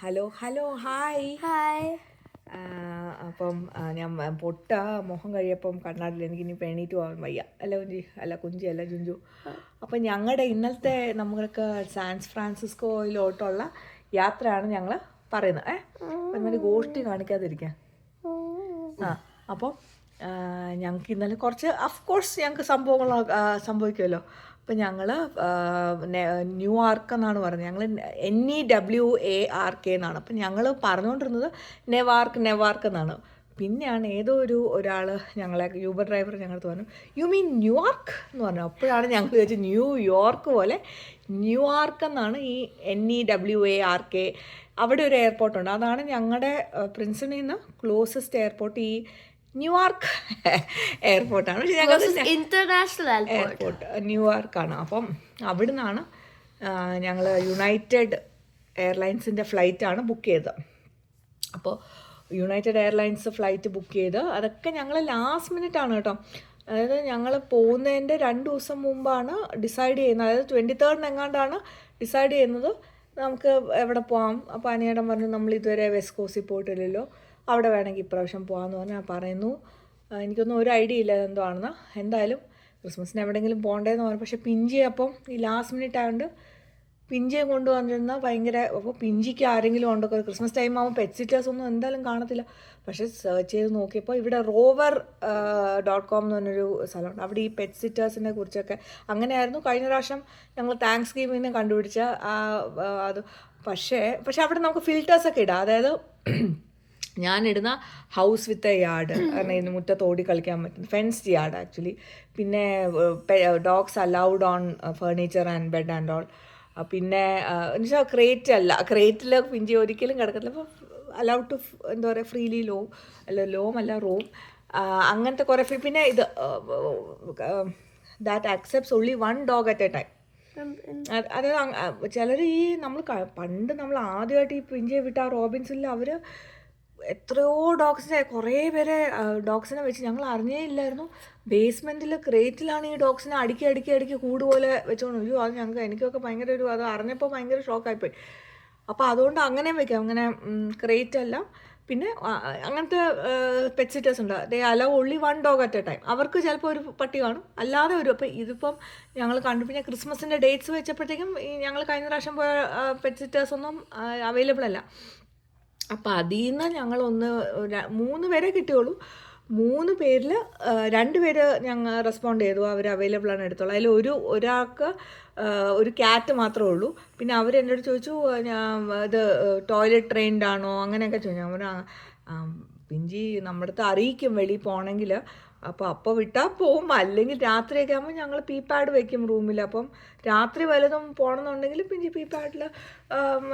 Hello hello hi. Hi. അപ്പം ഞാൻ പൊട്ട മുഖം കഴിയപ്പം കണ്ണാടിയിൽ എനിക്ക് ഇനി എണീറ്റ് പോകാൻ വയ്യ. അല്ല കുഞ്ചി, അല്ല കുഞ്ചി അല്ല ജുഞ്ചു. അപ്പം ഞങ്ങളുടെ ഇന്നലത്തെ നമ്മൾക്ക് സാൻ ഫ്രാൻസിസ്കോയിലോട്ടുള്ള യാത്രയാണ് ഞങ്ങൾ പറയുന്നത്. എന്നാലും ഗോഷ്ടി കാണിക്കാതിരിക്കാൻ. അപ്പം ഞങ്ങൾക്ക് ഇന്നലെ കുറച്ച് അഫ്കോഴ്സ് ഞങ്ങൾക്ക് സംഭവങ്ങൾ സംഭവിക്കുമല്ലോ. അപ്പം ഞങ്ങൾ ന്യൂയാർക്ക് എന്നാണ് പറഞ്ഞത്. ഞങ്ങൾ NEWARK എന്നാണ്. അപ്പം ഞങ്ങൾ പറഞ്ഞുകൊണ്ടിരുന്നത് നെവാർക്ക് എന്നാണ്. പിന്നെയാണ് ഏതോ ഒരാൾ ഞങ്ങളെ യൂബർ ഡ്രൈവർ ഞങ്ങൾക്ക് പറഞ്ഞു, യു മീൻ ന്യൂയോർക്ക് എന്ന് പറഞ്ഞു. അപ്പോഴാണ് ഞങ്ങൾ ചോദിച്ചത് ന്യൂയോർക്ക് പോലെ ന്യൂയാർക്ക് എന്നാണ് ഈ NEWARK. അവിടെ ഒരു എയർപോർട്ടുണ്ട്. അതാണ് ഞങ്ങളുടെ പ്രിൻസിനിൽ നിന്ന് ക്ലോസസ്റ്റ് എയർപോർട്ട് ഈ ന്യൂയാർക്ക് എയർപോർട്ടാണ്. പക്ഷേ ഞങ്ങൾക്ക് ഇന്റർനാഷണൽ എയർപോർട്ട് ന്യൂയോർക്കാണ്. അപ്പം അവിടെ നിന്നാണ് ഞങ്ങൾ യുണൈറ്റഡ് എയർലൈൻസിൻ്റെ ഫ്ലൈറ്റാണ് ബുക്ക് ചെയ്തത്. അപ്പോൾ യുണൈറ്റഡ് എയർലൈൻസ് ഫ്ലൈറ്റ് ബുക്ക് ചെയ്ത് അതൊക്കെ ഞങ്ങൾ ലാസ്റ്റ് മിനിറ്റാണ് കേട്ടോ. അതായത് ഞങ്ങൾ പോകുന്നതിൻ്റെ 2 ദിവസം മുമ്പാണ് ഡിസൈഡ് ചെയ്യുന്നത്. അതായത് 23rd എങ്ങാണ്ടാണ് ഡിസൈഡ് ചെയ്യുന്നത് നമുക്ക് എവിടെ പോകാം. അപ്പോൾ അനിയേട്ടൻ പറഞ്ഞു, നമ്മൾ ഇതുവരെ വെസ്റ്റ് കോസ്റ്റിൽ പോയിട്ടില്ലല്ലോ, അവിടെ വേണമെങ്കിൽ ഇപ്രാവശ്യം പോകാമെന്ന് പറഞ്ഞാൽ പറയുന്നു. എനിക്കൊന്നും ഒരു ഐഡിയ ഇല്ല എന്തോ ആണെന്ന്. എന്തായാലും ക്രിസ്മസിന് എവിടെയെങ്കിലും പോകണ്ടേന്ന് പറഞ്ഞു. പക്ഷേ പിഞ്ചി അപ്പം ഈ ലാസ്റ്റ് മിനിറ്റ് ആയതുകൊണ്ട് പിഞ്ചിയെ കൊണ്ടുവന്നിരുന്ന ഭയങ്കര. അപ്പോൾ പിഞ്ചിക്ക് ആരെങ്കിലും ഉണ്ടോ? ക്രിസ്മസ് ടൈം ആകുമ്പോൾ പെറ്റ് സിറ്റേഴ്സ് ഒന്നും എന്തായാലും കാണത്തില്ല. പക്ഷേ സെർച്ച് ചെയ്ത് നോക്കിയപ്പോൾ ഇവിടെ rover.com എന്ന് പറഞ്ഞൊരു സ്ഥലമുണ്ട്. അവിടെ ഈ പെറ്റ് സിറ്റേഴ്സിനെ കുറിച്ചൊക്കെ അങ്ങനെയായിരുന്നു കഴിഞ്ഞ പ്രാവശ്യം ഞങ്ങൾ താങ്ക്സ് ഗിവിങ്ങിന് കണ്ടുപിടിച്ച അത്. പക്ഷേ അവിടെ നമുക്ക് ഫിൽറ്റേഴ്സൊക്കെ ഇടാം. അതായത് ഞാനിടുന്ന ഹൗസ് വിത്ത് എ യാർഡ്, കാരണം ഇതിന് മുറ്റത്ത് ഓടി കളിക്കാൻ പറ്റും, ഫെൻസ്ഡ് യാർഡ് ആക്ച്വലി. പിന്നെ dogs allowed on furniture and bed and all. പിന്നെ എന്നുവെച്ചാൽ ക്രേറ്റ് അല്ല, ക്രേറ്റിൽ പിഞ്ചി ഒരിക്കലും കിടക്കത്തില്ല. അപ്പോൾ അലൗഡ് ടു എന്താ പറയുക ഫ്രീലി ലോം അല്ല റൂം, അങ്ങനത്തെ കുറേ പിന്നെ ഇത് that accepts only 1 dog at a time. അതായത് ചിലർ ഈ പണ്ട് നമ്മൾ ആദ്യമായിട്ട് ഈ പിഞ്ചിയെ വിട്ട ആ റോബിൻസിൽ അവർ എത്രയോ കുറേ പേരെ ഡോഗ്സിനെ വെച്ച് ഞങ്ങൾ അറിഞ്ഞേ ഇല്ലായിരുന്നു. ബേസ്മെൻറ്റിൽ ക്രേറ്റിലാണ് ഈ ഡോഗ്സിനെ അടുക്കി കൂട് പോലെ വെച്ചോണ്ട്. അത് എനിക്കൊക്കെ ഭയങ്കര അത് അറിഞ്ഞപ്പോൾ ഭയങ്കര ഷോക്കായിപ്പോയി. അപ്പോൾ അതുകൊണ്ട് അങ്ങനെ വെക്കാം, അങ്ങനെ ക്രേറ്റ് അല്ല. പിന്നെ അങ്ങനത്തെ പെറ്റ് സിറ്റേഴ്സ് ഉണ്ട്. ദേ allow only 1 dog at a time. അവർക്ക് ചിലപ്പോൾ ഒരു പട്ടി കാണും, അല്ലാതെ അപ്പോൾ ഇതിപ്പം ഞങ്ങൾ കണ്ടു. പിന്നെ ക്രിസ്മസിൻ്റെ ഡേറ്റ്സ് വെച്ചപ്പോഴത്തേക്കും ഈ ഞങ്ങൾ കഴിഞ്ഞ പ്രാവശ്യം പോയ പെറ്റ് സിറ്റേഴ്സൊന്നും അവൈലബിൾ അല്ല. അപ്പോൾ അതിൽ നിന്ന് ഞങ്ങൾ 3 പേരെ കിട്ടിയുള്ളൂ. 3 പേരിൽ 2 പേര് ഞങ്ങൾ റെസ്പോണ്ട് ചെയ്തു, അവർ അവൈലബിൾ ആണ് എടുത്തോളൂ. അതിൽ ഒരാൾക്ക് ഒരു ക്യാറ്റ് മാത്രമേ ഉള്ളൂ. പിന്നെ അവരെന്നോട് ചോദിച്ചു, ഇത് ടോയ്ലറ്റ് ട്രെയിൻഡ് ആണോ അങ്ങനെയൊക്കെ ചോദിച്ചു. അവർ പിഞ്ചി നമ്മുടെ അടുത്ത് അറിയിക്കും വെളിയിൽ പോകണമെങ്കിൽ. അപ്പോൾ വിട്ടാൽ പോവും, അല്ലെങ്കിൽ രാത്രിയൊക്കെ ആകുമ്പോൾ ഞങ്ങൾ പാഡ് വെക്കും റൂമിൽ. അപ്പം രാത്രി വലുതും പോകണമെന്നുണ്ടെങ്കിൽ പിഞ്ചി പാഡിൽ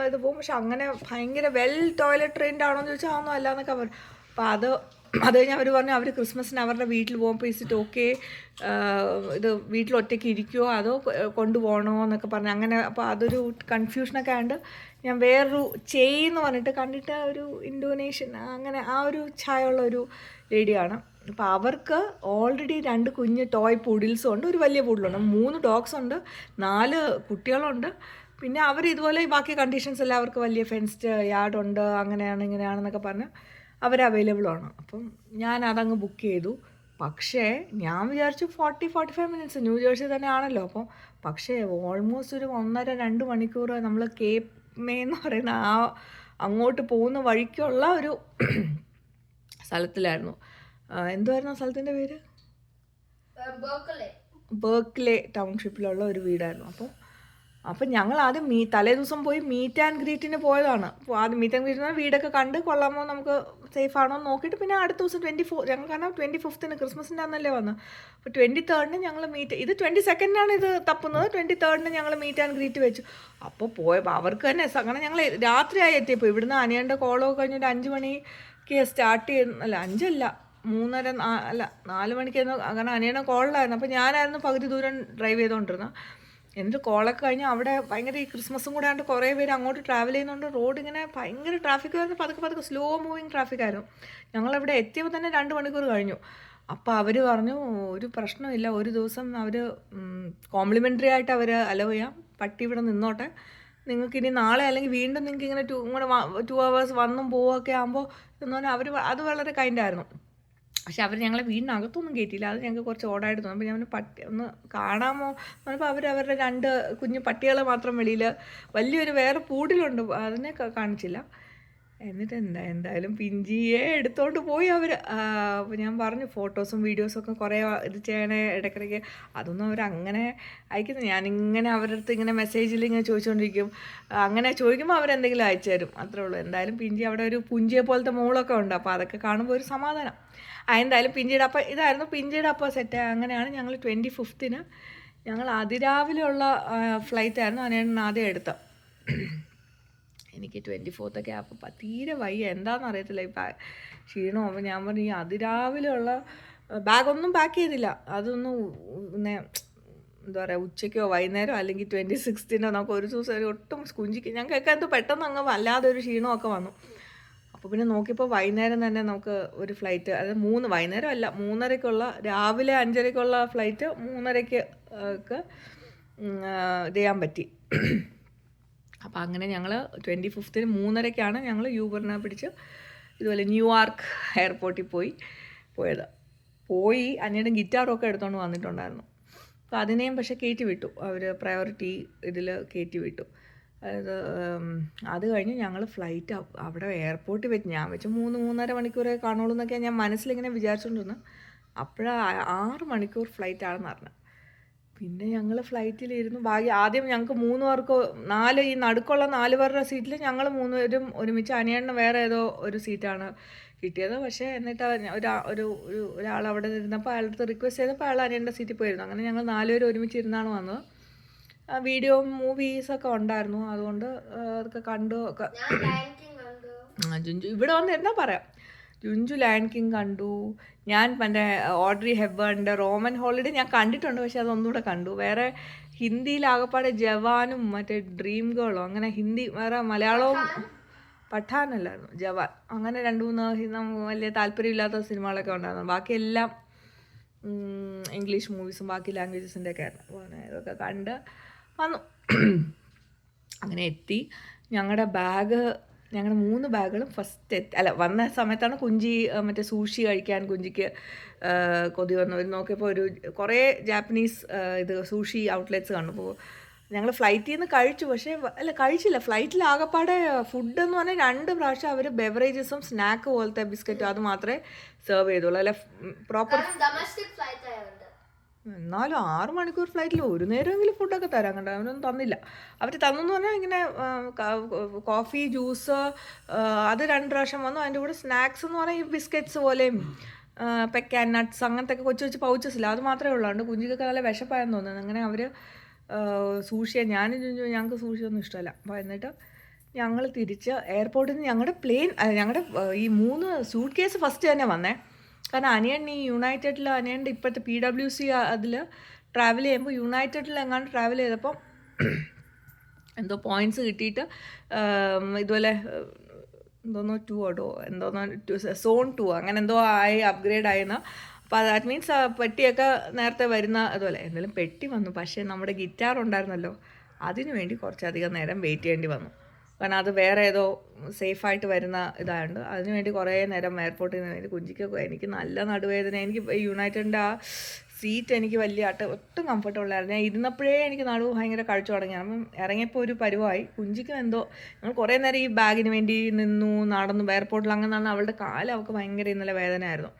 ഇത് പോകും. പക്ഷെ അങ്ങനെ ഭയങ്കര ടോയ്ലറ്റ് ട്രെയിൻഡ് ആണോ എന്ന് ചോദിച്ചാൽ അതൊന്നും അല്ല എന്നൊക്കെ പറഞ്ഞു. അപ്പോൾ അത് കഴിഞ്ഞ് അവർ പറഞ്ഞു അവർ ക്രിസ്മസിന് അവരുടെ വീട്ടിൽ പോകുമ്പോൾ ഇസിറ്റ് ഓക്കെ, ഇത് വീട്ടിൽ ഒറ്റയ്ക്ക് ഇരിക്കുമോ അതോ കൊണ്ടുപോകണോ എന്നൊക്കെ പറഞ്ഞു. അങ്ങനെ അപ്പോൾ അതൊരു കൺഫ്യൂഷനൊക്കെ ആയതുകൊണ്ട് ഞാൻ വേറൊരു എന്ന് പറഞ്ഞിട്ട് കണ്ടിട്ട് ഒരു ഇന്തോനേഷ്യൻ അങ്ങനെ ആ ഒരു ഛായുള്ള ഒരു ലേഡിയാണ്. അപ്പോൾ അവർക്ക് ഓൾറെഡി 2 കുഞ്ഞ് ടോയ് പൂഡിൽസും ഉണ്ട്, ഒരു വലിയ പൂഡിലുണ്ട്, 3 ഡോഗ്സ് ഉണ്ട്, 4 കുട്ടികളുണ്ട്. പിന്നെ അവർ ഇതുപോലെ ബാക്കി കണ്ടീഷൻസ് എല്ലാം അവർക്ക് വലിയ ഫെൻസ്ഡ് യാർഡുണ്ട്, അങ്ങനെയാണ് ഇങ്ങനെയാണെന്നൊക്കെ പറഞ്ഞ് അവർ അവൈലബിൾ ആണ്. അപ്പം ഞാൻ അതങ്ങ് ബുക്ക് ചെയ്തു. പക്ഷേ ഞാൻ വിചാരിച്ചു 40-45 മിനിറ്റ്സ്, ന്യൂ ജേഴ്സി തന്നെ ആണല്ലോ. അപ്പം പക്ഷേ ഓൾമോസ്റ്റ് ഒരു 1.5-2 മണിക്കൂർ നമ്മൾ കേപ്പ് മേ എന്ന് പറയുന്ന അങ്ങോട്ട് പോകുന്ന വഴിക്കുള്ള ഒരു സ്ഥലത്തിലായിരുന്നു. എന്തുവായിരുന്നു ആ സ്ഥലത്തിൻ്റെ പേര്? ബെർക്ക്ലെ ടൗൺഷിപ്പിലുള്ള ഒരു വീടായിരുന്നു. അപ്പം ഞങ്ങൾ ആദ്യം തലേ ദിവസം പോയി മീറ്റ് ആൻഡ് ഗ്രീറ്റിന് പോയതാണ്. അപ്പോൾ ആദ്യം മീറ്റ് ആൻഡ് ഗ്രീറ്റിന് വീടൊക്കെ കണ്ട് കൊള്ളാമോ, നമുക്ക് സേഫ് ആണോ എന്ന് നോക്കിയിട്ട് പിന്നെ അടുത്ത ദിവസം 24 ഞങ്ങൾ കാരണം 25th ക്രിസ്മസിൻ്റെ അന്നല്ലേ വന്നത്. അപ്പോൾ 23rd ഞങ്ങൾ ഇത് 22nd ഇത് തപ്പുന്നത്. 23rd ഞങ്ങൾ മീറ്റ് ആൻഡ് ഗ്രീറ്റ് വെച്ചു. അപ്പോൾ പോയപ്പോൾ അവർക്ക് തന്നെ അങ്ങനെ ഞങ്ങൾ രാത്രിയായി എത്തിയപ്പോൾ ഇവിടുന്ന് അനിയൻ്റെ കോളൊക്കെ കഴിഞ്ഞിട്ട് 5 മണിക്ക് സ്റ്റാർട്ട് ചെയ്യുന്ന, അല്ല 5 അല്ല 3:30 അല്ല 4 മണിക്കായിരുന്നു. അങ്ങനെ അനിയൻ്റെ കോളിലായിരുന്നു. അപ്പോൾ ഞാനായിരുന്നു പകുതി ദൂരം ഡ്രൈവ് ചെയ്തുകൊണ്ടിരുന്നത്. എന്നിട്ട് കോളൊക്കെ കഴിഞ്ഞ് അവിടെ ഭയങ്കര ഈ ക്രിസ്മസും കൂടെ ആയിട്ട് കുറേ പേര് അങ്ങോട്ട് ട്രാവൽ ചെയ്യുന്നുണ്ട്. റോഡ് ഇങ്ങനെ ഭയങ്കര ട്രാഫിക്കായിരുന്നു, പതുക്കെ സ്ലോ മൂവിങ് ട്രാഫിക്കായിരുന്നു. ഞങ്ങളവിടെ എത്തിയപ്പോൾ തന്നെ 2 മണിക്കൂർ കഴിഞ്ഞു. അപ്പോൾ അവർ പറഞ്ഞു ഒരു പ്രശ്നമില്ല, ഒരു ദിവസം അവർ കോംപ്ലിമെൻ്ററി ആയിട്ട് അവർ അലോ ചെയ്യാം, പട്ടി ഇവിടെ നിന്നോട്ടെ നിങ്ങൾക്ക് ഇനി നാളെ അല്ലെങ്കിൽ വീണ്ടും നിങ്ങൾക്ക് ഇങ്ങനെ 2 hours വന്നും പോവുകയൊക്കെ ആകുമ്പോൾ എന്ന് പറഞ്ഞാൽ അവർ അത് വളരെ കൈൻഡായിരുന്നു. പക്ഷെ അവർ ഞങ്ങളെ വീടിനകത്തൊന്നും കയറ്റിയില്ല. അത് ഞങ്ങൾക്ക് കുറച്ച് ഓടായിട്ട് തോന്നും. അപ്പോൾ ഞാൻ പട്ടി ഒന്ന് കാണാമോ പറഞ്ഞപ്പോൾ അവരുടെ 2 കുഞ്ഞു പട്ടികളെ മാത്രം വെളിയിൽ, വലിയൊരു വേറെ പൂടിലുണ്ട്, അതിനെ കാണിച്ചില്ല. എന്നിട്ട് എന്തായാലും പിഞ്ചിയെ എടുത്തോണ്ട് പോയി അവർ. അപ്പോൾ ഞാൻ പറഞ്ഞു ഫോട്ടോസും വീഡിയോസൊക്കെ കുറേ ഇത് ചെയ്യണേ ഇടയ്ക്കിടയ്ക്ക്. അതൊന്നും അവരങ്ങനെ അയക്കുന്നത്. ഞാനിങ്ങനെ അവരുടെ അടുത്ത് ഇങ്ങനെ മെസ്സേജിൽ ഇങ്ങനെ ചോദിച്ചുകൊണ്ടിരിക്കും. അങ്ങനെ ചോദിക്കുമ്പോൾ അവരെന്തെങ്കിലും അയച്ചു തരും, അത്രേ ഉള്ളൂ. എന്തായാലും പിഞ്ചി അവിടെ ഒരു പുഞ്ചിയെ പോലത്തെ മോളൊക്കെ ഉണ്ട്. അപ്പോൾ അതൊക്കെ കാണുമ്പോൾ ഒരു സമാധാനം. എന്തായാലും പിഞ്ചിയുടെ അപ്പം ഇതായിരുന്നു പിഞ്ചിയുടെ അപ്പം സെറ്റ്. അങ്ങനെയാണ് ഞങ്ങൾ 25th ഞങ്ങൾ അതിരാവിലെയുള്ള ഫ്ലൈറ്റായിരുന്നു അതിനാണ് ആദ്യം എടുത്തത്. എനിക്ക് 24th അപ്പോൾ തീരെ വയ്യ, എന്താണെന്ന് അറിയത്തില്ല ഈ ക്ഷീണവും. അപ്പോൾ ഞാൻ പറഞ്ഞു ഈ അതിരാവിലെയുള്ള ബാഗൊന്നും പാക്ക് ചെയ്തില്ല. അതൊന്നും പിന്നെ എന്താ പറയുക ഉച്ചയ്ക്കോ വൈകുന്നേരമോ അല്ലെങ്കിൽ 26th നമുക്ക് ഒരു ദിവസം ഒട്ടും കുഞ്ചിക്ക് ഞങ്ങൾക്കൊക്കെ എന്തോ പെട്ടെന്ന് അങ്ങ് വല്ലാതെ ഒരു ക്ഷീണമൊക്കെ വന്നു. അപ്പോൾ പിന്നെ നോക്കിയപ്പോൾ വൈകുന്നേരം തന്നെ നമുക്ക് ഒരു ഫ്ലൈറ്റ്, അത് വൈകുന്നേരം അല്ല 3:30 രാവിലെ 5:30 ഫ്ലൈറ്റ് 3:30 ഇത് ചെയ്യാൻ പറ്റി. അപ്പോൾ അങ്ങനെ ഞങ്ങൾ 25th 3:30 ഞങ്ങൾ യൂബറിനെ പിടിച്ച് ഇതുപോലെ ന്യൂയോർക്ക് എയർപോർട്ടിൽ പോയി അനിയുടെ ഗിറ്റാറൊക്കെ എടുത്തുകൊണ്ട് വന്നിട്ടുണ്ടായിരുന്നു. അപ്പോൾ അതിനെയും പക്ഷേ കയറ്റി വിട്ടു, അവർ പ്രയോറിറ്റി ഇതിൽ കയറ്റി വിട്ടു. അത് കഴിഞ്ഞ് ഞങ്ങൾ ഫ്ലൈറ്റ് അവിടെ എയർപോർട്ടിൽ വെച്ച് ഞാൻ വെച്ച് 3-3.5 മണിക്കൂറേ കാണുള്ളൂ എന്നൊക്കെ ഞാൻ മനസ്സിലിങ്ങനെ വിചാരിച്ചുകൊണ്ടിരുന്നു. അപ്പോഴാണ് 6 മണിക്കൂർ ഫ്ലൈറ്റാണെന്ന് പറഞ്ഞത്. പിന്നെ ഞങ്ങൾ ഫ്ലൈറ്റിലിരുന്നു. ആദ്യം ഞങ്ങൾക്ക് 3 പേർക്ക് 4 ഈ നടുക്കുള്ള 4 പേരുടെ സീറ്റിൽ ഞങ്ങൾ 3 പേരും ഒരുമിച്ച്, അനിയണ്ണന് വേറെ ഏതോ ഒരു സീറ്റാണ് കിട്ടിയത്. പക്ഷേ എന്നിട്ട് ഒരാൾ അവിടെ ഇരുന്നപ്പോൾ അയാളുടെ റിക്വസ്റ്റ് ചെയ്തപ്പോൾ അയാൾ അനിയൻ്റെ സീറ്റിൽ പോയിരുന്നു. അങ്ങനെ ഞങ്ങൾ 4 പേരും ഒരുമിച്ച് ഇരുന്നാണ് വന്നത്. വീഡിയോ മൂവീസൊക്കെ ഉണ്ടായിരുന്നു, അതുകൊണ്ട് അതൊക്കെ കണ്ടു. ജുഞ്ചു ഇവിടെ വന്നിരുന്നാൽ പറയാം. ജുഞ്ചു ലയൺ കിങ് കണ്ടു. ഞാൻ മറ്റേ ഓഡ്രി ഹെബ്ബേണിൻ്റെ റോമൻ ഹോളിഡേ ഞാൻ കണ്ടിട്ടുണ്ട്, പക്ഷെ അതൊന്നുകൂടെ കണ്ടു. വേറെ ഹിന്ദിയിലാകപ്പാടെ ജവാനും മറ്റേ ഡ്രീം ഗേളോ അങ്ങനെ ഹിന്ദി, വേറെ മലയാളവും പഠാനല്ലായിരുന്നു ജവാൻ, അങ്ങനെ 2-3 വലിയ താല്പര്യമില്ലാത്ത സിനിമകളൊക്കെ ഉണ്ടായിരുന്നു. ബാക്കിയെല്ലാം ഇംഗ്ലീഷ് മൂവീസും ബാക്കി ലാംഗ്വേജസിൻ്റെ ഒക്കെ ആയിരുന്നു. അപ്പോൾ ഇതൊക്കെ കണ്ട് വന്നു. അങ്ങനെ എത്തി. ഞങ്ങളുടെ 3 ബാഗുകളും വന്ന സമയത്താണ് കുഞ്ചി മറ്റേ സൂഷി കഴിക്കാൻ കുഞ്ചിക്ക് കൊതി വന്നു. നോക്കിയപ്പോൾ കുറേ ജാപ്പനീസ് സൂഷി ഔട്ട്ലെറ്റ്സ് കണ്ടു. അപ്പോൾ ഞങ്ങൾ ഫ്ലൈറ്റിൽ നിന്ന് കഴിച്ചു, പക്ഷേ കഴിച്ചില്ല. ഫ്ലൈറ്റിൽ ആകെപ്പാടെ ഫുഡ് എന്ന് പറഞ്ഞാൽ 2 പ്രാവശ്യം അവർ ബെവറേജസും സ്നാക്ക് പോലത്തെ ബിസ്ക്കറ്റും അത് മാത്രമേ സെർവ് ചെയ്തുള്ളൂ. പ്രോപ്പർ. എന്നാലും 6 മണിക്കൂർ ഫ്ലൈറ്റിൽ ഒരു നേരമെങ്കിലും ഫുഡൊക്കെ തരാൻ കണ്ടോ, അവരൊന്നും തന്നില്ല. അവർ തന്നെന്ന് പറഞ്ഞാൽ ഇങ്ങനെ കോഫി ജ്യൂസ് അത് 2 പ്രാവശ്യം വന്നു. അതിൻ്റെ കൂടെ സ്നാക്സ് എന്ന് പറഞ്ഞാൽ ഈ ബിസ്ക്കറ്റ്സ് പോലെയും പെക്കാൻ നട്ട്സ് അങ്ങനത്തെ ഒക്കെ കൊച്ചു പൗച്ചസില്ല, അത് മാത്രമേ ഉള്ളൂ. അതുകൊണ്ട് കുഞ്ചിക്കൊക്കെ നല്ല വിശപ്പായെന്ന് തോന്നുന്നത്. അങ്ങനെ അവർ സൂഷിയെ ഞങ്ങൾക്ക് സൂഷിയൊന്നും ഇഷ്ടമല്ല. അപ്പോൾ എന്നിട്ട് ഞങ്ങൾ തിരിച്ച് എയർപോർട്ടിൽ നിന്ന് ഞങ്ങളുടെ ഈ 3 സൂട്ട് കേസ് ഫസ്റ്റ് തന്നെ വന്നേ. കാരണം അനിയൻ ഈ യുണൈറ്റഡിൽ അനിയൻ്റെ ഇപ്പോഴത്തെ PWC അതിൽ ട്രാവൽ ചെയ്യുമ്പോൾ യുണൈറ്റഡിൽ എങ്ങാണ്ട് ട്രാവൽ ചെയ്തപ്പോൾ എന്തോ പോയിൻറ്റ്സ് കിട്ടിയിട്ട് ഇതുപോലെ എന്തോന്നോ 2 സോൺ 2 അങ്ങനെ എന്തോ ആയി അപ്ഗ്രേഡ് ആയെന്ന്. അപ്പോൾ ദാറ്റ് മീൻസ് പെട്ടിയൊക്കെ നേരത്തെ വരുന്ന അതുപോലെ എന്തായാലും പെട്ടി വന്നു. പക്ഷേ നമ്മുടെ ഗിറ്റാർ ഉണ്ടായിരുന്നല്ലോ, അതിനു വേണ്ടി കുറച്ചധികം നേരം വെയിറ്റ് ചെയ്യേണ്ടി വന്നു. കാരണം അത് വേറെ ഏതോ സേഫായിട്ട് വരുന്ന ഇതായതുകൊണ്ട് അതിന് വേണ്ടി കുറേ നേരം എയർപോർട്ടിൽ നിന്ന് വേണ്ടി കുഞ്ചിക്കൊക്കെ എനിക്ക് നല്ല നടുവേദന. എനിക്ക് യുണൈറ്റഡിൻ്റെ ആ സീറ്റ് എനിക്ക് ഒട്ടും കംഫർട്ടബിൾ ആയിരുന്നു. ഞാൻ ഇരുന്നപ്പോഴേ എനിക്ക് നടുവ് ഭയങ്കര കഴിച്ചു തുടങ്ങിയാണ്. അപ്പം ഇറങ്ങിയപ്പോൾ ഒരു പരുവായി. കുഞ്ചിക്കും എന്തോ ഞങ്ങൾ കുറേ നേരം ഈ ബാഗിന് വേണ്ടി നിന്നു, നടന്നു എയർപോർട്ടിൽ. അങ്ങനെ നടന്ന് അവളുടെ കാലം അവൾക്ക് ഭയങ്കര ഇന്നലെ വേദനയായിരുന്നു.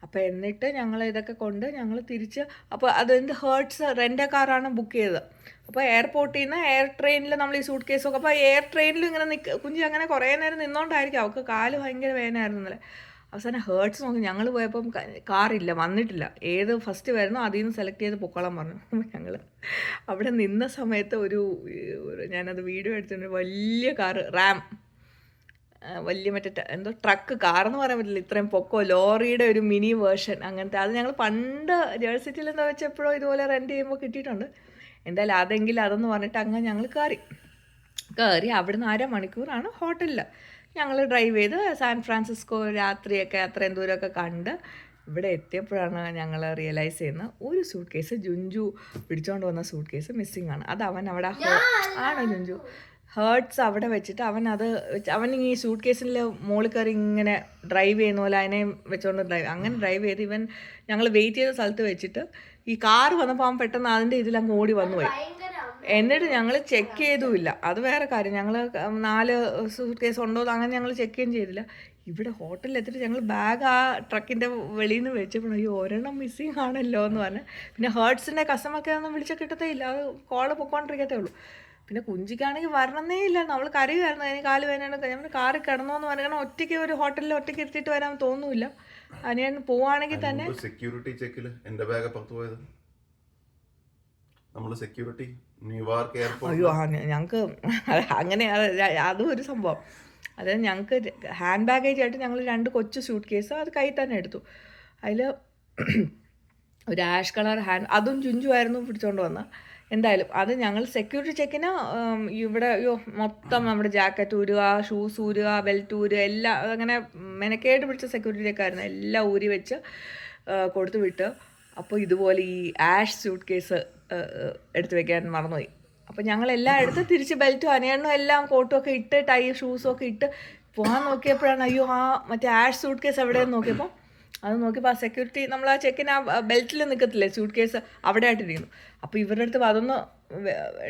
അപ്പോൾ എന്നിട്ട് ഞങ്ങൾ ഇതൊക്കെ കൊണ്ട് ഞങ്ങൾ തിരിച്ച്, അപ്പോൾ ഹേർട്സ് റെൻ്റ് കാറാണ് ബുക്ക് ചെയ്തത്. അപ്പോൾ എയർപോർട്ടിൽ നിന്ന് എയർ ട്രെയിനിൽ നമ്മൾ ഈ സൂട്ട് കേസൊക്കെ, അപ്പോൾ എയർ ട്രെയിനിൽ ഇങ്ങനെ കുഞ്ചി അങ്ങനെ കുറേ നേരം നിന്നുകൊണ്ടായിരിക്കും അവൾക്ക് കാല് ഭയങ്കര വേദനയായിരുന്നു ഇന്നലെ. അവസാനം ഹേർട്സ് നോക്കി ഞങ്ങൾ പോയപ്പം കാറില്ല, വന്നിട്ടില്ല. ഏത് ഫസ്റ്റ് വരുന്നോ അതിൽ നിന്ന് സെലക്ട് ചെയ്ത് പൊക്കോളാൻ പറഞ്ഞു. ഞങ്ങൾ അവിടെ നിന്ന സമയത്ത് ഞാനത് വീഡിയോ എടുത്തിട്ടുണ്ട്. വലിയ കാറ് റാം, വലിയ മറ്റേ എന്തോ ട്രക്ക്, കാറെന്ന് പറയാൻ പറ്റില്ല, ഇത്രയും പൊക്കോ, ലോറിയുടെ ഒരു മിനി വേർഷൻ അങ്ങനത്തെ. അത് ഞങ്ങൾ പണ്ട് ജേഴ്സിറ്റിയിൽ എന്താ വെച്ചപ്പോഴോ ഇതുപോലെ റെൻറ്റ് ചെയ്യുമ്പോൾ കിട്ടിയിട്ടുണ്ട്. എന്തായാലും അതെന്ന് പറഞ്ഞിട്ട് അങ്ങനെ ഞങ്ങൾ കയറി അവിടുന്ന് 1/2 മണിക്കൂറാണ് ഹോട്ടലിൽ. ഞങ്ങൾ ഡ്രൈവ് ചെയ്ത് സാൻ ഫ്രാൻസിസ്കോ രാത്രിയൊക്കെ അത്രയും ദൂരമൊക്കെ കണ്ട് ഇവിടെ എത്തിയപ്പോഴാണ് ഞങ്ങൾ റിയലൈസ് ചെയ്യുന്നത് ഒരു സൂട്ട് കേസ്, ജുഞ്ചു പിടിച്ചുകൊണ്ട് വന്ന സൂട്ട് കേസ് മിസ്സിങ് ആണ്. അത് അവൻ അവിടെ ആണോ ജുഞ്ചു? ഹേർട്സ് അവിടെ വെച്ചിട്ട് അവൻ ഈ സൂട്ട് കേസിൻ്റെ മുകളിൽ കയറി ഇങ്ങനെ ഡ്രൈവ് ചെയ്യുന്ന പോലെ അതിനെ വെച്ചുകൊണ്ട് അങ്ങനെ ഡ്രൈവ് ചെയ്ത് ഞങ്ങൾ വെയിറ്റ് ചെയ്ത സ്ഥലത്ത് വെച്ചിട്ട് ഈ കാറ് വന്നപ്പോൾ അവൻ പെട്ടെന്ന് അതിൻ്റെ ഇതിലങ്ങ് ഓടി വന്നു പോയി. എന്നിട്ട് ഞങ്ങൾ ചെക്ക് ചെയ്തുമില്ല, അത് വേറെ കാര്യം. ഞങ്ങൾ 4 സൂട്ട് കേസ് ഉണ്ടോ അങ്ങനെ ഞങ്ങൾ ചെക്ക് ചെയ്യുകയും ചെയ്തില്ല. ഇവിടെ ഹോട്ടലിൽ എത്തിയിട്ട് ഞങ്ങൾ ബാഗ് ആ ട്രക്കിൻ്റെ വെളിയിൽ നിന്ന് വെച്ചപ്പോൾ അയ്യോ ഒരെണ്ണം മിസ്സിങ് ആണല്ലോ എന്ന് പറഞ്ഞ് പിന്നെ ഹേർട്സിൻ്റെ കസ്റ്റമർക്ക് ഒന്നും വിളിച്ചാൽ കിട്ടത്തേ ഇല്ല, അത് കോള് പൊക്കോണ്ടിരിക്കത്തേ ഉള്ളൂ. പിന്നെ കുഞ്ചിക്കാണെങ്കിൽ വരണന്നേ ഇല്ല, നമ്മൾ കരയുമായിരുന്നു അതിന് കാല് വേദനയാണ്. ഞാൻ കാറ് കിടന്നോന്ന് പറഞ്ഞാൽ ഒറ്റയ്ക്ക് ഒരു ഹോട്ടലിൽ ഒറ്റയ്ക്ക് എത്തിയിട്ട് വരാൻ തോന്നൂല്ല. അനിയൻ പോവാണെങ്കിൽ തന്നെ സെക്യൂരിറ്റി ചെക്കിൽ എൻ്റെ ബാഗ് പുറത്ത് പോയത് നമ്മൾ സെക്യൂരിറ്റി ന്യൂയോർക്ക് എയർപോർട്ട്. അയ്യോ ഞങ്ങൾക്ക് അങ്ങനെ അതും ഒരു സംഭവം. അതായത് ഞങ്ങൾക്ക് ഹാൻഡ് ബാഗേജ് ആയിട്ട് ഞങ്ങൾ 2 കൊച്ചു സൂട്ട് കേസ് അത് കയ്യിൽ തന്നെ എടുത്തു. അതിൽ ഒരു ആഷ് കളർ അതും ചുഞ്ചുമായിരുന്നു പിടിച്ചുകൊണ്ട് വന്ന. എന്തായാലും അത് ഞങ്ങൾ സെക്യൂരിറ്റി ചെക്കിന് ഇവിടെ മൊത്തം നമ്മുടെ ജാക്കറ്റ് ഊരുക, ഷൂസ് ഊരുക, ബെൽറ്റ് ഊരുക എല്ലാം അങ്ങനെ മെനക്കേട്ട് പിടിച്ച സെക്യൂരിറ്റി ചെക്കായിരുന്നു. എല്ലാം ഊരി വെച്ച് കൊടുത്തു വിട്ട്. അപ്പോൾ ഇതുപോലെ ഈ ആഷ് സൂട്ട് കേസ് എടുത്ത് വെക്കാൻ മറന്നുപോയി. അപ്പോൾ ഞങ്ങളെല്ലാം എടുത്ത് തിരിച്ച് ബെൽറ്റും അനിയണ്ണും എല്ലാം കോട്ടും ഒക്കെ ഇട്ട് ടൈ ഷൂസും ഒക്കെ ഇട്ട് പോകാൻ നോക്കിയപ്പോഴാണ് അയ്യോ മറ്റേ ആഷ് സൂട്ട് കേസ് എവിടെയെന്ന് നോക്കിയപ്പോൾ അത് നോക്കിയപ്പോൾ ആ സെക്യൂരിറ്റി നമ്മൾ ആ ചെക്കിന് ആ ബെൽറ്റിൽ നിൽക്കത്തില്ലേ സൂട്ട് കേസ് അവിടെ ആയിട്ടിരിക്കുന്നു. അപ്പോൾ ഇവരുടെ അടുത്ത് അതൊന്ന്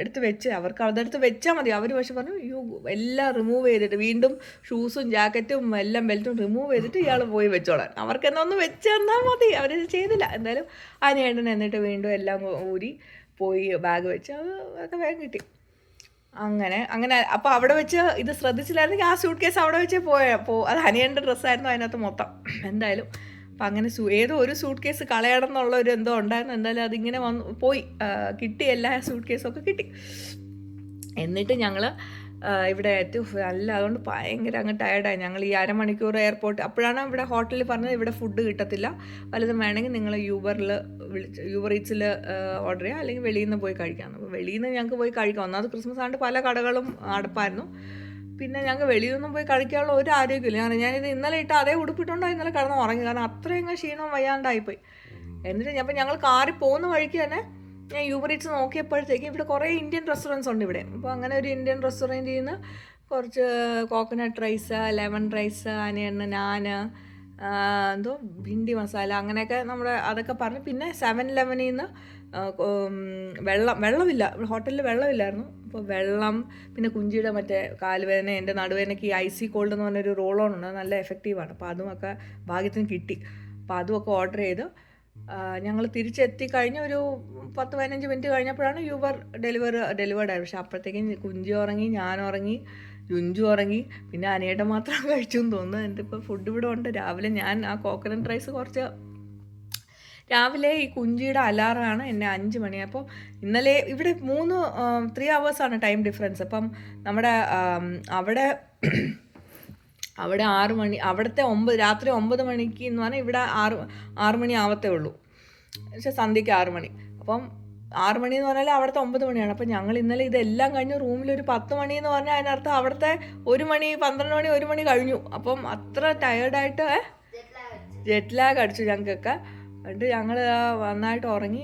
എടുത്ത് വെച്ച് അവർക്ക് അതെടുത്ത് വെച്ചാൽ മതി. അവർ പക്ഷെ പറഞ്ഞു അയ്യോ എല്ലാം റിമൂവ് ചെയ്തിട്ട് വീണ്ടും ഷൂസും ജാക്കറ്റും എല്ലാം ബെൽറ്റും റിമൂവ് ചെയ്തിട്ട് ഇയാൾ പോയി വെച്ചോളാൻ, അവർക്ക് എന്നാ ഒന്ന് വെച്ച് തന്നാൽ മതി. അവർ ചെയ്തില്ല. എന്തായാലും ആ നേട്ടൻ എന്നിട്ട് വീണ്ടും എല്ലാം ഊരി പോയി ബാഗ് വെച്ച് അതൊക്കെ വേഗം കിട്ടി. അങ്ങനെ അപ്പോൾ അവിടെ വെച്ച് ഇത് ശ്രദ്ധിച്ചില്ലായിരുന്നെങ്കിൽ ആ സൂട്ട് കേസ് അവിടെ വെച്ച് അത് അനിയൻ്റെ ഡ്രസ്സായിരുന്നു അതിനകത്ത് മൊത്തം. എന്തായാലും അപ്പം അങ്ങനെ ഏതോ ഒരു സൂട്ട് കേസ് കളയണം എന്നുള്ള ഒരു എന്തോ ഉണ്ടായിരുന്നു. എന്തായാലും അതിങ്ങനെ പോയി കിട്ടി, എല്ലാ സൂട്ട് കേസും ഒക്കെ കിട്ടി. എന്നിട്ട് ഞങ്ങൾ ഇവിടെ എത്തി നല്ല അതുകൊണ്ട് ഭയങ്കര അങ്ങ് ടയർഡായി. ഞങ്ങൾ ഈ അരമണിക്കൂർ എയർപോർട്ട് അപ്പോഴാണ് ഇവിടെ ഹോട്ടലിൽ പറഞ്ഞത് ഇവിടെ ഫുഡ് കിട്ടത്തില്ല, വല്ലതും വേണമെങ്കിൽ നിങ്ങൾ യൂബർ ഈറ്റ്സിൽ ഓർഡർ ചെയ്യുക അല്ലെങ്കിൽ വെളിയിൽ നിന്ന് പോയി കഴിക്കാം. അപ്പോൾ വെളിയിൽ നിന്ന് ഞങ്ങൾക്ക് പോയി കഴിക്കാം. ഒന്നാമത് ക്രിസ്മസ് ആണ്ട് പല കടകളും അടപ്പായിരുന്നു. പിന്നെ ഞങ്ങൾക്ക് വെളിയിൽ നിന്നും പോയി കഴിക്കാനുള്ള ഒരു ആരോഗ്യമില്ല. കാരണം ഞാനിത് ഇന്നലെ ഇട്ട് അതേ ഉടുപ്പിട്ടുണ്ടോ ഇന്നലെ കിടന്ന് ഉറങ്ങി, കാരണം അത്രയും ക്ഷീണം വയ്യാണ്ടായിപ്പോയി. എന്നിട്ട് അപ്പോൾ ഞങ്ങൾ കാറിൽ പോകുന്ന വഴിക്ക് തന്നെ ഞാൻ യൂബർ ഈറ്റ്സ് നോക്കിയപ്പോഴത്തേക്കും ഇവിടെ കുറേ ഇന്ത്യൻ റെസ്റ്റോറൻറ്റ്സ് ഉണ്ട് ഇവിടെ. അപ്പോൾ അങ്ങനെ ഒരു ഇന്ത്യൻ റെസ്റ്റോറൻറ്റിൽ നിന്ന് കുറച്ച് കോക്കനട്ട് റൈസ്, ലെമൺ റൈസ്, നാന് എന്തോ ഭിണ്ടി മസാല അങ്ങനെയൊക്കെ അതൊക്കെ പറഞ്ഞ് പിന്നെ 7-Eleven-ൽ നിന്ന് വെള്ളമില്ല, ഹോട്ടലിൽ വെള്ളമില്ലായിരുന്നു. അപ്പോൾ വെള്ളം, പിന്നെ കുഞ്ചിയുടെ മറ്റേ കാലുവേദന, എൻ്റെ നടുവേദനയ്ക്ക് ഈ ഐസി കോൾഡ് എന്ന് പറഞ്ഞൊരു റോൾ ഓൺ ഉണ്ട്, നല്ല എഫക്റ്റീവാണ്. അപ്പോൾ അതുമൊക്കെ ഭാഗ്യത്തിന് കിട്ടി. അപ്പോൾ അതുമൊക്കെ ഓർഡർ ചെയ്ത് ഞങ്ങൾ തിരിച്ചെത്തി കഴിഞ്ഞ് ഒരു 10-15 മിനിറ്റ് കഴിഞ്ഞപ്പോഴാണ് യൂബർ ഡെലിവേർഡ് ആയത്. പക്ഷെ അപ്പോഴത്തേക്കും കുഞ്ചി ഉറങ്ങി, ഞാൻ ഉറങ്ങി, ജുഞ്ചു ഉറങ്ങി, പിന്നെ അനിയേട്ടൻ മാത്രം കഴിച്ചു എന്ന് തോന്നുന്നു. എൻ്റെ ഇപ്പോൾ ഫുഡ് ഇവിടെ ഉണ്ട്. രാവിലെ ഞാൻ ആ കോക്കനട്ട് റൈസ് രാവിലെ ഈ കുഞ്ചിയുടെ അലാറമാണ് എന്നെ 5 മണി. അപ്പോൾ ഇന്നലെ ഇവിടെ 3 hours ടൈം ഡിഫറൻസ്. അപ്പം നമ്മുടെ അവിടെ 6 മണി, അവിടുത്തെ രാത്രി 9 മണിക്ക് എന്ന് പറഞ്ഞാൽ ഇവിടെ 6 മണി ആവത്തേ ഉള്ളൂ. പക്ഷേ സന്ധ്യയ്ക്ക് 6 മണി. അപ്പം 6 മണി എന്ന് പറഞ്ഞാൽ അവിടുത്തെ 9 മണിയാണ്. അപ്പം ഞങ്ങൾ ഇന്നലെ ഇതെല്ലാം കഴിഞ്ഞ് റൂമിലൊരു 10 മണി എന്ന് പറഞ്ഞാൽ അതിനർത്ഥം അവിടുത്തെ 1 മണി, 12 മണി, 1 മണി കഴിഞ്ഞു. അപ്പം അത്ര ടയേർഡായിട്ട് ജെറ്റ് ലാഗ് അടിച്ചു ഞങ്ങൾക്കൊക്കെ. എന്നിട്ട് ഞങ്ങൾ നന്നായിട്ട് ഉറങ്ങി.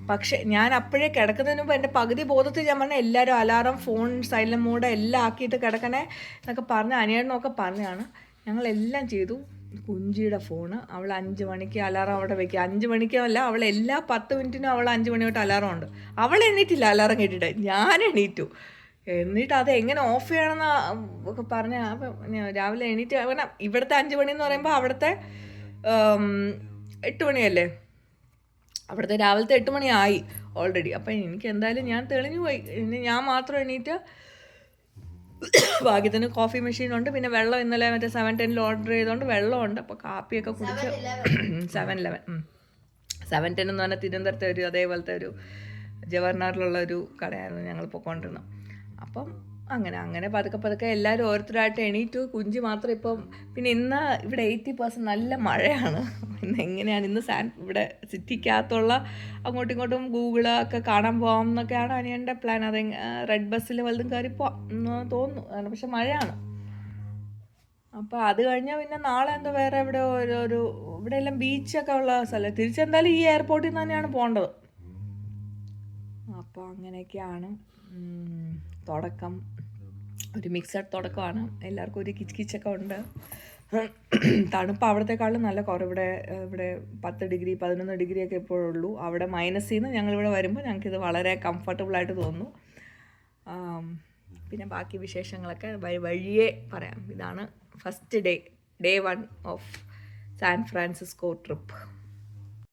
പക്ഷെ ഞാൻ അപ്പോഴേ കിടക്കുന്നതിന് മുമ്പ് എൻ്റെ പകുതി ബോധത്തിൽ ഞാൻ പറഞ്ഞാൽ എല്ലാവരും അലാറം, ഫോൺ സൈലൻറ്റ് മോഡ് എല്ലാം ആക്കിയിട്ട് കിടക്കണേ എന്നൊക്കെ പറഞ്ഞ് അനിയനൊക്കെ പറഞ്ഞാണ്. ഞങ്ങളെല്ലാം ചെയ്തു. കുഞ്ചിയുടെ ഫോണ് അവൾ 5 മണിക്ക് അലാറം അവിടെ വയ്ക്കുക. 5 മണിക്കല്ല, അവൾ എല്ലാ 10 മിനിറ്റിനും അവൾ 5 മണി തൊട്ട് അലാറം ഉണ്ട്. അവൾ എണീറ്റില്ല അലാറം കേട്ടിട്ട്, ഞാൻ എണീറ്റു. എന്നിട്ട് അത് എങ്ങനെ ഓഫ് ചെയ്യണമെന്ന് ഒക്കെ പറഞ്ഞാൽ അപ്പം രാവിലെ എണീറ്റ് അങ്ങനെ ഇവിടുത്തെ 5 മണി എന്ന് പറയുമ്പോൾ അവിടുത്തെ 8 മണിയല്ലേ, അവിടുത്തെ രാവിലത്തെ 8 മണിയായി ഓൾറെഡി. അപ്പം എനിക്ക് എന്തായാലും ഞാൻ തെളിഞ്ഞു പോയി. ഇനി ഞാൻ മാത്രം എണീറ്റ് ഭാഗ്യത്തിന് കോഫി മെഷീനുണ്ട്, പിന്നെ വെള്ളം ഇന്നലെ മറ്റേ 7-10 ഓർഡർ ചെയ്തുകൊണ്ട് വെള്ളമുണ്ട്. അപ്പോൾ കാപ്പിയൊക്കെ കുടിച്ച് 7-Eleven 7-10 എന്ന് പറഞ്ഞാൽ തിരുവനന്തപുരത്തെ അതേപോലത്തെ ഒരു ജവഹർലാലുള്ള ഒരു കടയായിരുന്നു ഞങ്ങൾ പോയിക്കൊണ്ടിരുന്നത്. അപ്പം അങ്ങനെ പതുക്കെ എല്ലാവരും ഓരോരുത്തരായിട്ട് എണീറ്റു. കുഞ്ചി മാത്രം ഇപ്പം പിന്നെ ഇന്ന് ഇവിടെ 80% നല്ല മഴയാണ്. ഇന്ന് എങ്ങനെയാണ് ഇന്ന് ഇവിടെ സിറ്റിക്കകത്തുള്ള അങ്ങോട്ടും ഇങ്ങോട്ടും ഗൂഗിളൊക്കെ കാണാൻ പോകാം എന്നൊക്കെയാണ് അനിയൻ്റെ പ്ലാൻ. അത് റെഡ് ബസ്സിൽ വലുതും കയറി പോവാം എന്ന് തോന്നുന്നു. പക്ഷെ മഴയാണ്. അപ്പോൾ അത് കഴിഞ്ഞാൽ പിന്നെ നാളെ എന്തോ വേറെ ഇവിടെ ഇവിടെ എല്ലാം ബീച്ചൊക്കെ ഉള്ള സ്ഥലം. തിരിച്ചെന്തായാലും ഈ എയർപോർട്ടിൽ നിന്ന് തന്നെയാണ് പോകേണ്ടത്. അപ്പോൾ അങ്ങനെയൊക്കെയാണ് തുടക്കം ഒരു മിക്സഡ് തുടക്കമാണ്. എല്ലാവർക്കും ഒരു കിച്ചൊക്കെ ഉണ്ട്. തണുപ്പ് അവിടത്തെക്കാളും നല്ല കുറവ്. ഇവിടെ 10 ഡിഗ്രി 11 ഡിഗ്രിയൊക്കെ എപ്പോഴുള്ളൂ. അവിടെ മൈനസിൽ നിന്ന് ഞങ്ങളിവിടെ വരുമ്പോൾ ഞങ്ങൾക്കിത് വളരെ കംഫർട്ടബിളായിട്ട് തോന്നുന്നു. പിന്നെ ബാക്കി വിശേഷങ്ങളൊക്കെ വഴിയേ പറയാം. ഇതാണ് first day 1 of San Francisco trip.